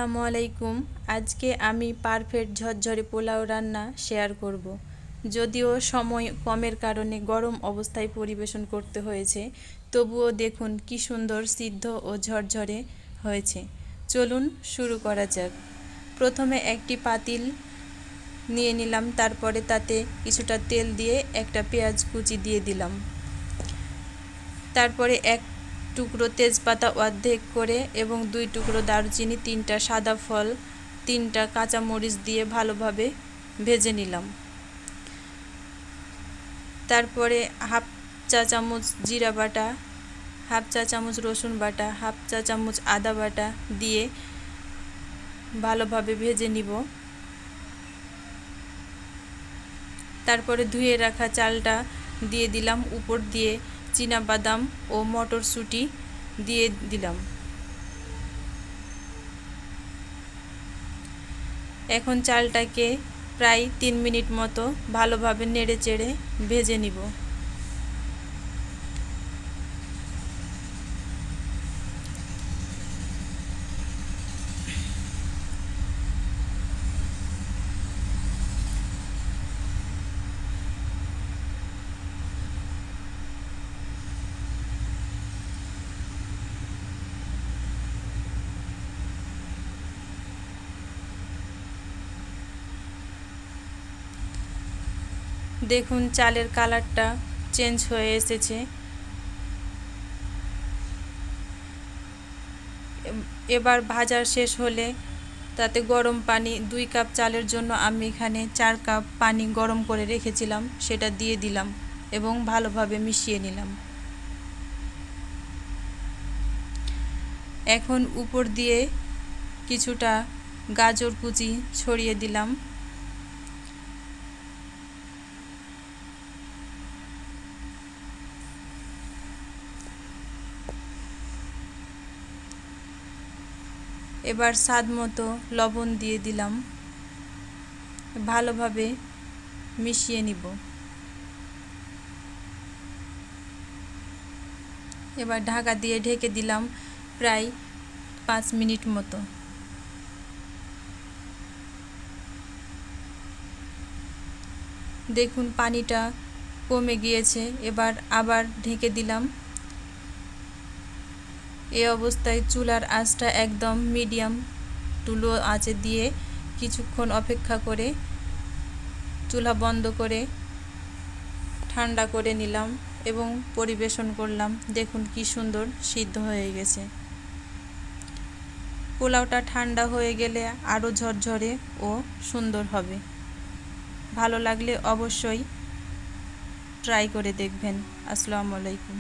আসসালামু আলাইকুম। আজকে আমি পারফেক্ট ঝরঝরে পোলাও রান্না শেয়ার করব। যদিও সময় কমের কারণে গরম অবস্থায় পরিবেশন করতে হয়েছে, তবুও দেখুন কি সুন্দর সিদ্ধ ও ঝরঝরে হয়েছে। চলুন শুরু করা যাক। প্রথমে একটি পাতিল নিয়ে নিলাম, তারপরে তাতে কিছুটা তেল দিয়ে একটা পেঁয়াজ কুচি দিয়ে দিলাম। তারপরে এক টুকরো তেজপাতা অর্ধেক করে এবং 2 টুকরো দারুচিনি, 3টা সাদা ফল, 3টা কাঁচামরিচ দিয়ে ভালোভাবে ভেজে নিলাম। তারপরে হাফ চা চামচ জিরা বাটা, হাফ চা চামচ রসুন বাটা, হাফ চা চামচ আদা বাটা দিয়ে ভালোভাবে ভেজে নিব। তারপরে ধুয়ে রাখা চালটা দিয়ে দিলাম, উপর দিয়ে চীনাবাদাম ও মটরশুঁটি দিয়ে দিলাম। এখন চালটাকে প্রায় 3 মিনিট মতো ভালোভাবে নেড়েচেড়ে ভেজে নিব। দেখুন চালের কালারটা চেঞ্জ হয়ে এসেছে। এবার ভাজা শেষ হলে তাতে গরম পানি, 2 কাপ চালের জন্য আমি এখানে 4 কাপ পানি গরম করে রেখেছিলাম, সেটা দিয়ে দিলাম এবং ভালোভাবে মিশিয়ে নিলাম। এখন উপর দিয়ে কিছুটা গাজর কুচি ছড়িয়ে দিলাম। এবার স্বাদ মতো লবণ দিয়ে দিলাম, ভালোভাবে মিশিয়ে নিব। এবার ঢাকা দিয়ে ঢেকে দিলাম প্রায় 5 মিনিট মতো। দেখুন পানিটা কমে গিয়েছে, এবার আবার ঢেকে দিলাম। এই অবস্থায় চুলার আঁচটা একদম মিডিয়াম টু লো আঁচে দিয়ে কিছুক্ষণ অপেক্ষা করে চুলা বন্ধ করে ঠান্ডা করে নিলাম এবং পরিবেশন করলাম। দেখুন কি সুন্দর সিদ্ধ হয়ে গেছে। পোলাওটা ঠান্ডা হয়ে গেলে আরও ঝরঝরে ও সুন্দর হবে। ভালো লাগলে অবশ্যই ট্রাই করে দেখবেন। আসসালামু আলাইকুম।